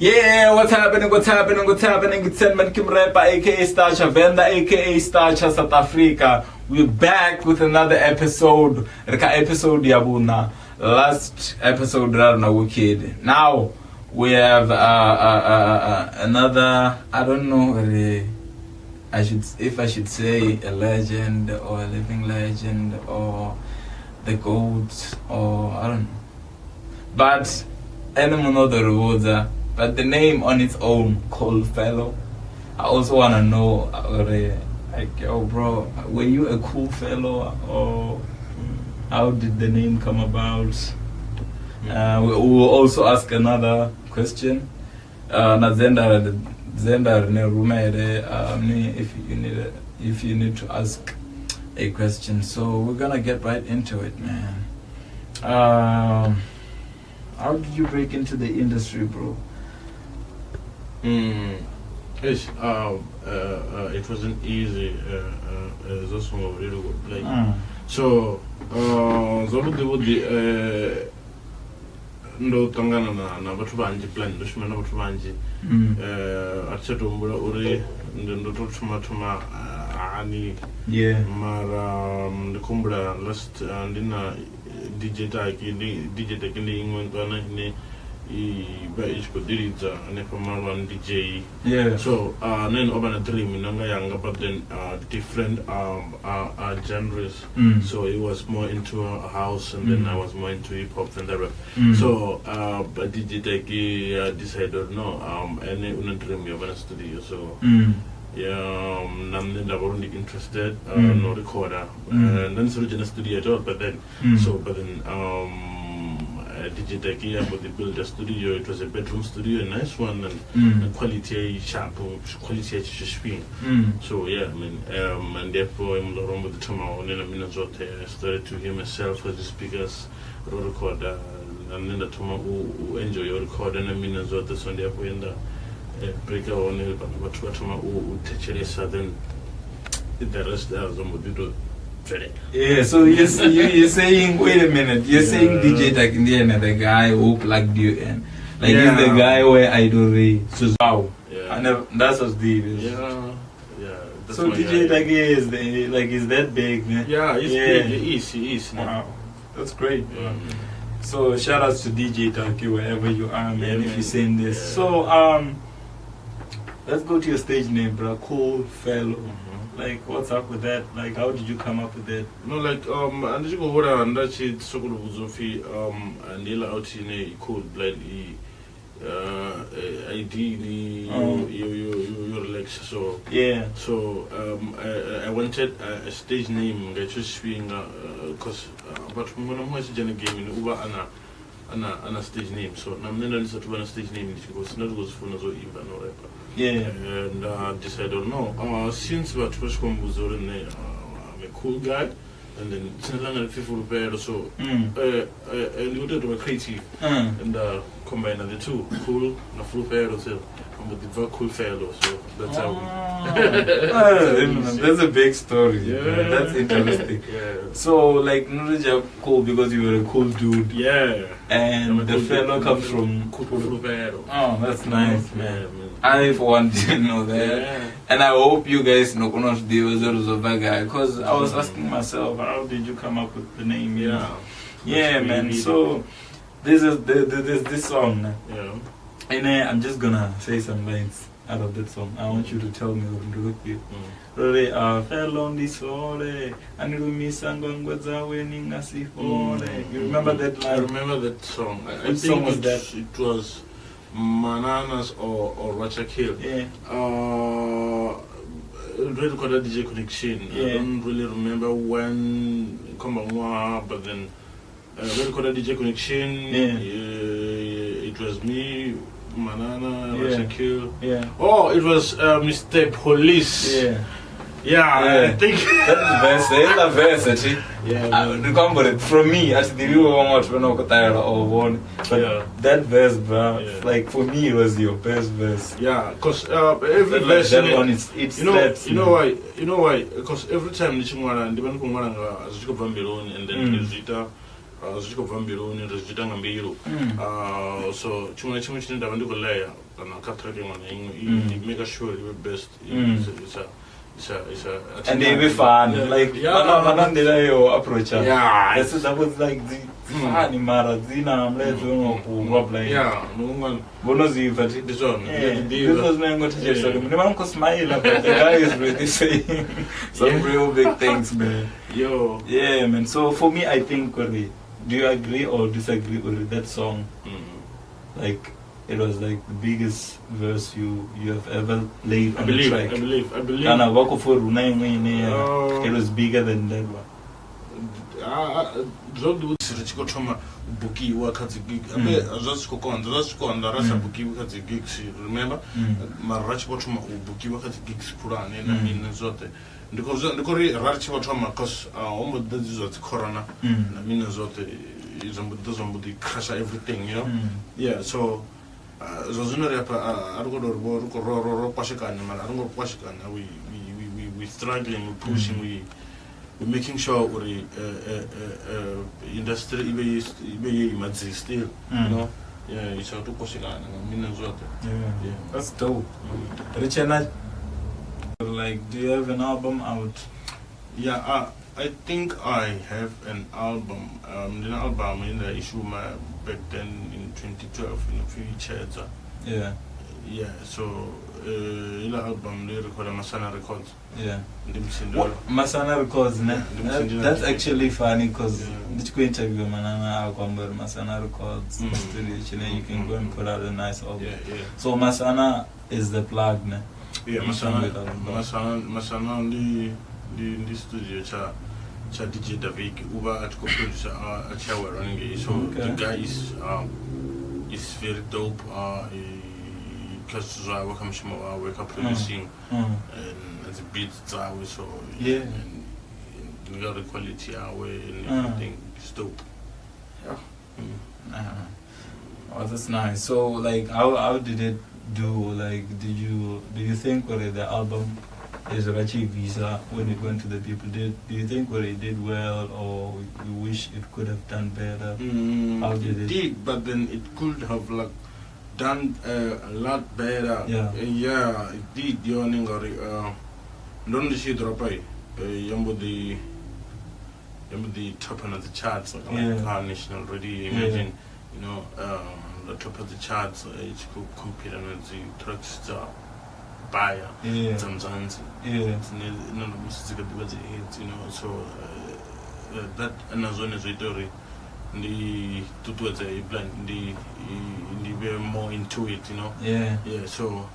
Yeah, what's happening? It's Sandman Kim Rapper, aka Starcha Venda, aka Starcha South Africa. We're back with another episode. Episode Yabuna. Last episode Rana Wicked. Now we have another, I don't know if I should say a legend or a living legend or the GOAT or I don't know. But anyone know the rewards are. But the name on its own, Cool Felo. I also want to know, like, yo, bro, were you a cool fellow, or how did the name come about? We will also ask another question. If you need to ask a question, so we're gonna get right into it, man. How did you break into the industry, bro? Yes, it wasn't easy. That's what really good. Like, so, ndo tangana na batho banji plan ndo shimana batho banji atseto mbula uri ndo tuma ani mara ndikumbula last ndina DJ taki ndi ingwentwana ne ba isko diriza ne pamarwan DJ. So then over a dream nanga younger, but then different genres. So it was more into a house, and then I was more into hip hop and the rap. So but DJ Taki decided no any dream you a studio. So yeah, I'm not only interested, no recorder, and then so in studio at all. But then DJ Taki about the build a studio. It was a bedroom studio, a nice one, and quality sharp, quality swing. So yeah, I mean, and therefore I'm not with the tomorrow. And then I started to hear myself as the speakers, recorder, and then the tomorrow who enjoy your record, and I mean as well the Sunday up in the break on it, but what tomorrow who touch it, then the rest of them would do. Yeah, so you're saying, wait a minute, you're saying DJ Takindi and the guy who plugged you in. Like, he's the guy where I do the wow. I never, that's what's deep. Yeah. So DJ Taki is is that big, man? Yeah, he's big, he is. Wow, that's great. So shout outs to DJ Taki wherever you are, man, if you're saying this. So, let's go to your stage name, bro. Cool Felo. Like, what's up with that? Like, how did you come up with that? No, like, and you go over and that's it. So good Buzofi, and Nila out in a cold blood. Ideally, your legs. So yeah. So I wanted a stage name. I just being because but when I'm watching a game in Uber and a stage name. So I'm not going to a stage name because not goes for no even no rapper. Yeah. And decided no. Since but first come was I'm a cool guy, and then Sinalanga people bear so and you did a creative and combine the two cool and full pair so but the very cool fellow. So that's how that's a big story. Yeah, that's interesting. So like not cool because you were a cool dude. Yeah. And the fellow comes from cool fellow. Oh, that's nice, man. I for one didn't know that, and I hope you guys know the results of that guy. Because I was asking myself, how did you come up with the name? Yeah, man. So this is this song. Yeah, and I'm just gonna say some lines out of that song. I want you to tell me what to do with it. Really, fell on this hole, and you miss Sangwangwaza winning a sea hole. You remember that line? I remember that song. Which song was that? It was Mananas or Racha Kill. Yeah. Really called DJ Connection. I don't really remember when come on, but then really called DJ Connection. It was me, Manana, Racha Kill. Oh, it was Mr. Police. I think that's the verse actually. Remember from me as the real one when I tired of one. But that verse, bro, like for me it was your best verse. Yeah, because every verse that one it's you know why? Because every time the chimwara and the one kumwara as you go from Belon and then Zita zvichiko bva mbiruni zvichita nga mbiro so chimwe chine ndava ndikuleya kana katrack imwe naimwe make sure ive best and they be fun like vanandira yo approach this is about like the fun mara dzina mlezo unokurwa like bonoziva this one this was my go to just so many man ko smile but the guy is really saying some real big things, man. Yeah, man. So for me, I think do you agree or disagree with that song? Like it was like the biggest verse you have ever laid on the track. I believe. And it was bigger than that one. Zichikotoma bukiwa kati gig zvazvikokonda rasa bukiwa kati gigs remember marachikotoma bukiwa kati gigs purane na mina zote ndikori rachikotoma cause almost that is what corona na mina zote zombudi crash everything, you know. Yeah, so zozunori apa ariko pashikana man ariko pashikana we struggling, we pushing, we're making sure the industry is still, you know. Yeah, it's a too yeah, that's dope. Richard, like, do you have an album out? Yeah, I think I have an album. The album in the issue back then in 2012 in a few chats. Yeah, so the album they recorded Masana Records. Yeah. Masana Records, that's actually funny because you can interview Masana Records studio, you can go and put out a nice album. Yeah. So Masana is the plug, ne? Yeah, Masana the studio cha DJ Davik uba at co-producer at Shower running. So the guy is very dope. Because I work up producing and the beats are so and we got the quality and everything is dope. Oh, that's nice. So like how did it do? Like do you think the album is Rachi Visa when it went to the people? Do you think it did well, or you wish it could have done better? How did it? It did, but then it could have like done a lot better. Yeah, it did. Don't see drop the top of the charts like national already. Imagine, you know, the top of the charts. It's could compete with the tracks buyer. Sometimes. None of music hits, you know. So that another story. The towards a blend the we're more into it, you know. So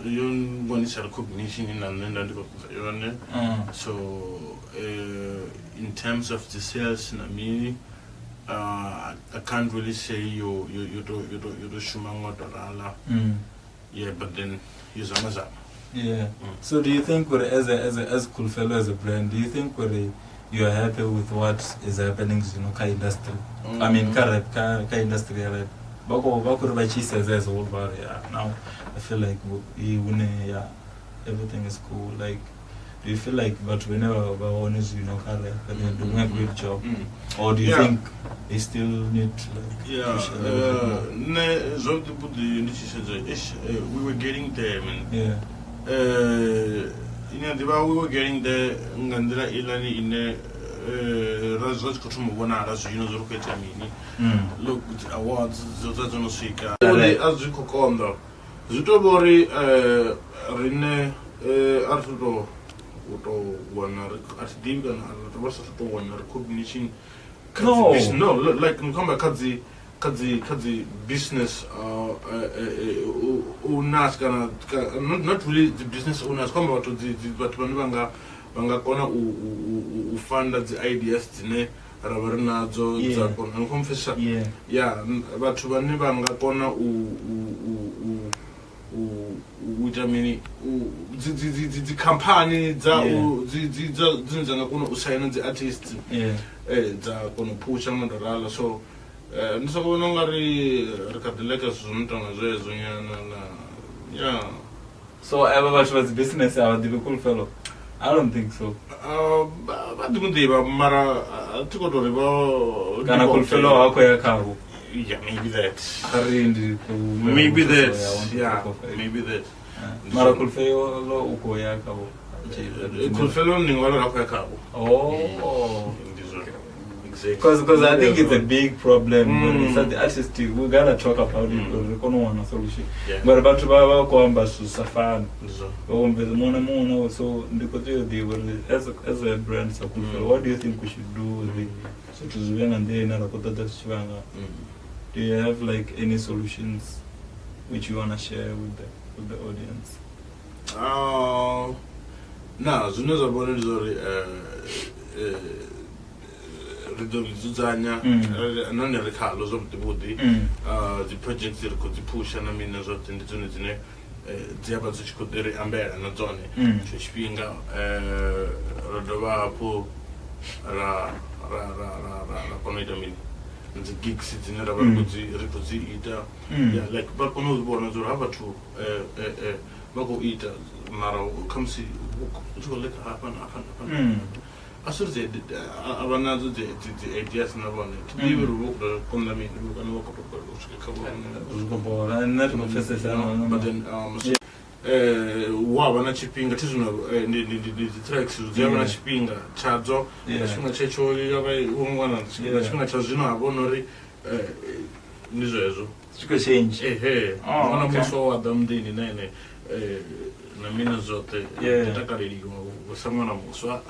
you want to recognition in and so in terms of the sales, I mean, I can't really say you do shumango but then use Amazon. So do you think as Cool Felo as a brand, do you think you are happy with what is happening, you know, industry? I mean, car industry, right? Now I feel like everything is cool. Like, do you feel like, but whenever one is, you know, car they're doing a great job, or do you think they still need to push a little bit more? We were getting there, man. We were getting there. Ngandira ilani ine razaz kutumu wana razu look awards zotazono sika azu kokondo zutobori rine artudo uto wana atidinga na tabasa to wana recognition no like nkamba kazi business owners not really the business owners come to the but banga kona ufanda the ideas dzine ravari nadzo dzakona nkomfesa vhathu vane vanga kona uita mini dzi company dzine dzanga kona usaina dzi artists dza kona pusha ngodorala. So ndisakubona ungari rikadeleka zvinotanga zvezvo nyana na so ava vhathu vadzi business ava divi Cool Felo I don't think so. Vadimudiva mara tikotoriva Kana Cool Felo wako yakavo. Yeah, maybe that. Maybe that. Yeah, maybe that. Mara Cool Felo uko yakavo. Cool Felo ni wala wako yakavo. Oh. Because I think it's a big problem. When it's at the artistry, we're gonna talk about it because we don't want a solution. But about to go safan. So as a brand, so what do you think we should do with it? So to Zwen and then do you have like any solutions which you wanna share with the audience? No, as soon as I wanted ridolizuzanya none rikhalo zomdibudi the projects ri ku pusha na mina zote ndizone dzine dziaba dzi chikoderi ambela na dzone tshifhinga rodova hapo ra konoita mini the gigs dzine ra kudzi ita yeah like ba kono uzibona zuri hava to bako ita mara kamsi uzikoleka hapa I should say, I want to do the ideas and I want to be able to work the fundament, we can work up and not but then, Wabana chipping, the tracks, the Yamana chipping, Chadzo, Shuna Checho, woman, Shuna Chazuna, Bonori, Nizo. Could change. One of us saw them in na mina zote takaririwa wasamana muswa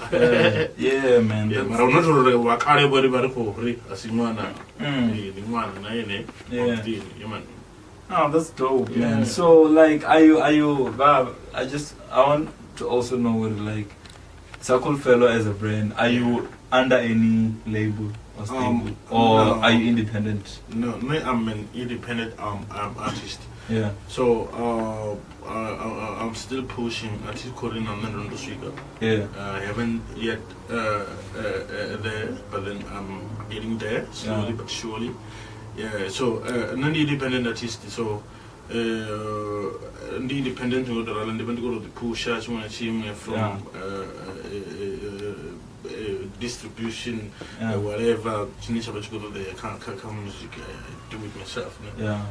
yeah man mara unotorore wakare bari bari ko ri asimwana ni mwana na yene man. Oh, that's dope, man. So like are you Bob, I want to also know like Cool Felo as a brand, are you under any label or stable or no, are you independent? No, I'm an independent artist. Yeah. So I'm still pushing artist calling on the Swiga. Yeah. I haven't yet there, but then I'm getting there slowly but surely. Yeah. So an independent artist. So the independent go to the pusher from distribution, whatever. I can't music. Do it myself. Yeah.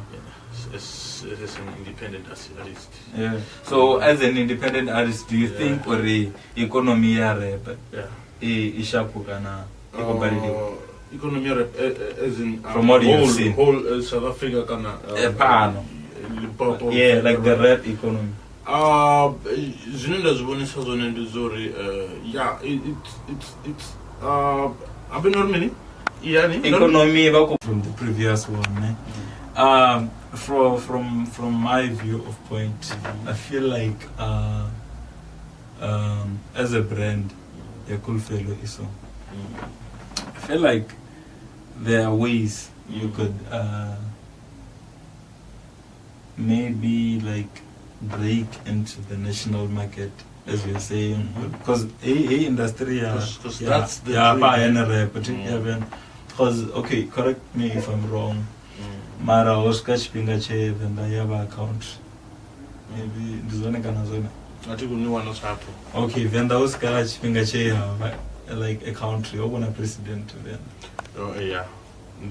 As an independent artist. Yeah. So as an independent artist, do you think or the economy ishapukana economy as in from what you've seen whole South Africa kana yeah, like the rap economy. Zinenda zibonisa zone ndizori yeah, it's I've been on many economy from the previous one, from my view of point, I feel like as a brand, Cool Felo is so. I feel like there are ways you could maybe like break into the national market, as you're saying, because industry that's the because okay, correct me if I'm wrong. Mara was catch pinga che and I have account. Maybe this one can zone. I think we know what's happening. Okay, then that was catch pinga che like a country or one a president then. Oh yeah.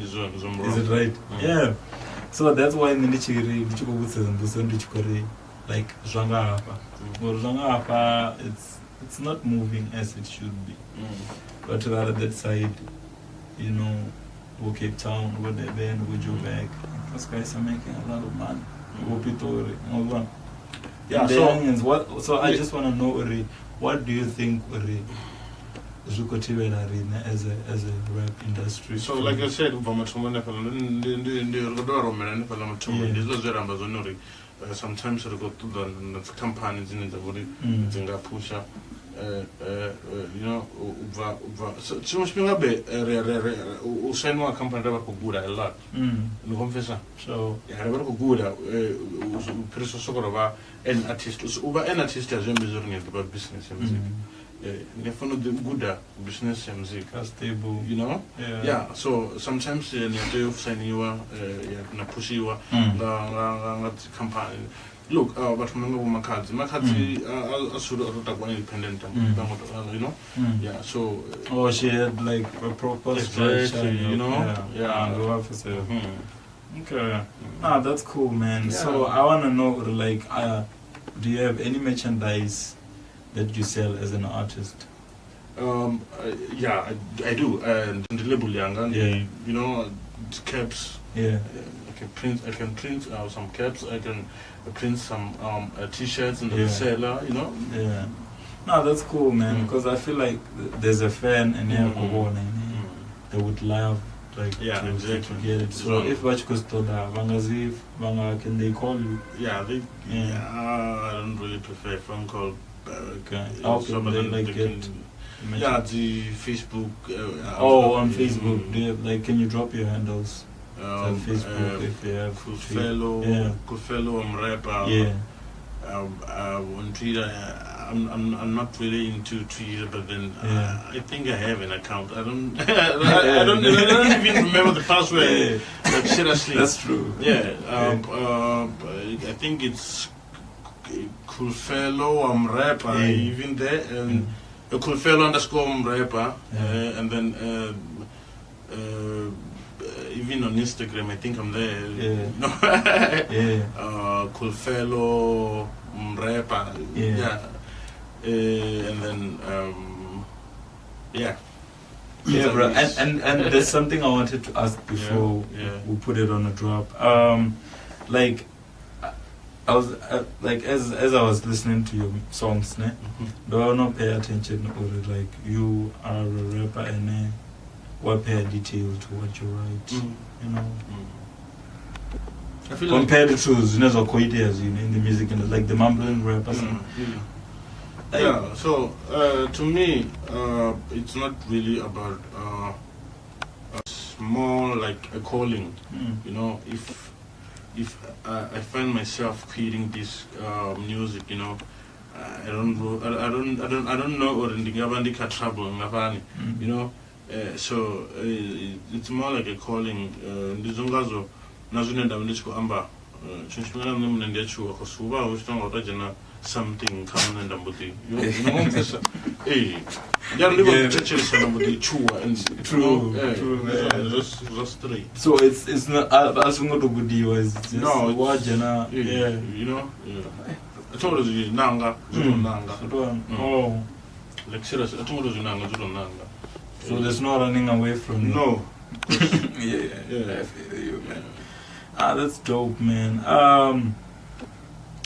Is it right? Yeah. So that's why in the like it's not moving as it should be. But rather that side, you know, Cape Town, where they been, with Joburg, those guys are making a lot of money. Yeah, so I just want to know, what do you think as a rap industry? So like I said, sometimes I go to the companies in the body, pusher. You know, so much being a bit, Usain one company never could good a lot. No confessor. So, I never could good Preso Sokorova, an artist, over an artist as about business and music. Never know the good business and music. Stable, you know? Yeah, so sometimes in the day of signing you are, push you the company. Look, but remember my cards I should have one independent, you know. Yeah, so oh, she had like a proper exactly, you know. Yeah. Okay. Ah, that's cool, man. So I wanna know, like, do you have any merchandise that you sell as an artist? Yeah, I do. And the label you know, caps. Yeah. I can print some caps. I can print some t-shirts and the seller, you know. Yeah. No, that's cool, man. Because I feel like there's a fan and they would love like to get it. So if can they call you? Yeah, I don't really prefer a phone call. Okay. How can they get? Yeah, the Facebook. On Facebook. Do you have, like, can you drop your handles? On Facebook, if you have Cool Felo, Cool Felo, I'm rapper. Yeah. On Twitter, I'm not really into Twitter, but then I think I have an account. I don't even remember the password. Like, seriously. That's true. Yeah. I think it's Cool Felo, I'm rapper. Even there, and Cool Felo _ I'm rapper, and then. Even on Instagram, I think I'm there. Cool Felo, rapper. And then Yeah, bro. And there's something I wanted to ask before we put it on a drop. Like, I was like, as I was listening to your songs, do I not pay attention, or like you are a rapper and what pay detail to what you write, you know? I feel compared to in the music and like the mumbling rap or something. So to me, it's not really about. It's more like a calling, you know. If I find myself creating this music, you know, I don't know, or in the trouble, you know. So it's more like a calling. Ndizongazo nazunenda mndisiko amba chinchimana mnendechu akosuba usitanga something common and ambudi. You know this. They live churches and ambudi chua and true. Just three. So it's not as not budi was just wajana. You know. I told you nanga, nanga. Oh. Like seriously, I told you nanga. So there's no running away from it. No. Yeah. I feel you, man. Ah, that's dope, man. I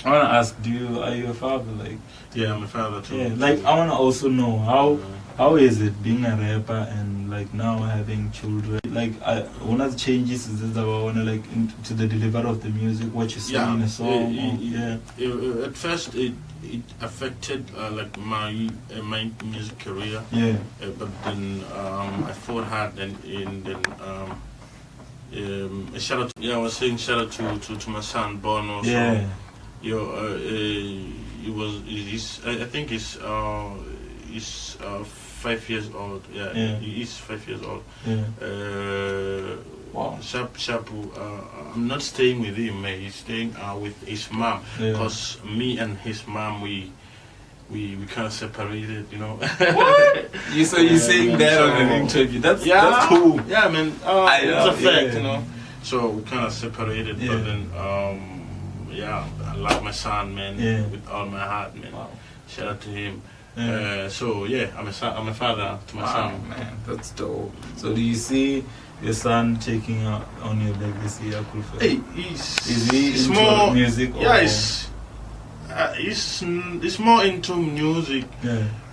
wanna ask, are you a father? Like, yeah, I'm a father too. Yeah, like I wanna also know how is it being a rapper and like now having children? Like, one of the changes is that I wanna like into the delivery of the music, what you sing in a song. At first, it affected like my music career. But then I fought hard and then shout out. I was saying shout out to my son Bono. So, I think he's 5 years old. He is 5 years old. Wow. Shapu, I'm not staying with him. He's staying with his mom, because me and his mom we kind of separated, you know. What? You're saying that on an interview? That's cool. Yeah, man. It's a fact, you know. So we kind of separated, but then I love my son, man, with all my heart, man. Wow. Shout out to him. So I'm a father to my son. Man, that's dope. So do you see your son taking on your legacy? Hey, is he into more music? He's more into music.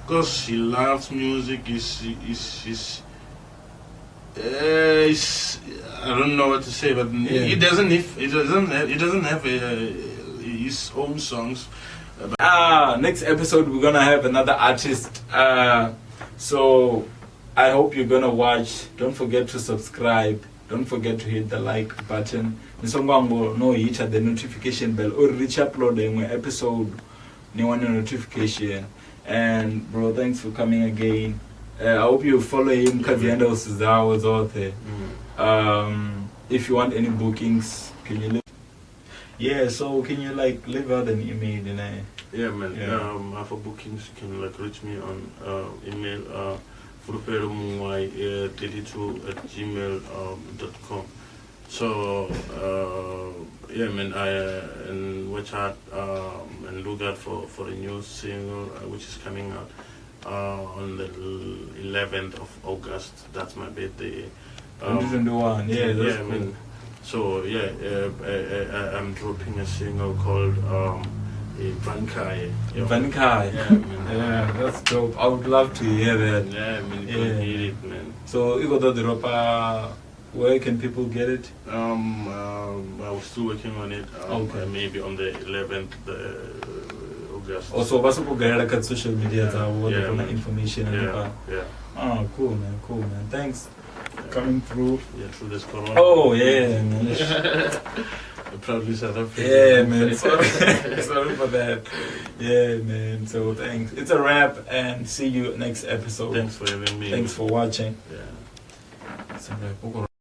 Because he loves music. I don't know what to say, but he doesn't have his own songs. Next episode we're gonna have another artist. So I hope you're gonna watch. Don't forget to subscribe. Don't forget to hit the like button. No, hit the notification bell or reach uploading episode. No one notification. And bro, thanks for coming again. I hope you follow him because the end of his hours out there. If you want any bookings, can you look? Yeah, so can you like leave out an email and Yeah, man. Yeah. For bookings, you can like reach me on email fruperomuai32@gmail.com. So yeah, man. And watch out and look out for a new single which is coming out on the 11th of August. That's my birthday. 2021. Yeah, that's yeah, cool. man. So yeah, I'm dropping a single called Vankai. Vankai. Yeah, man. Yeah, that's dope. I would love to hear that. Yeah, man. You Yeah. can hear it, man. So you got the drop. Where can people get it? I was still working on it. Okay. Maybe on the 11th August. Also, what's up with social media? Yeah, man. Information and Yeah. Oh, cool, man. Cool, man. Thanks for coming through. Yeah, through this corona. Oh, yeah, man. Proudly South African. Yeah, man. Sorry for that. Yeah, man. So thanks. It's a wrap, and see you next episode. Thanks for having me. Thanks for watching. Yeah. It's a wrap.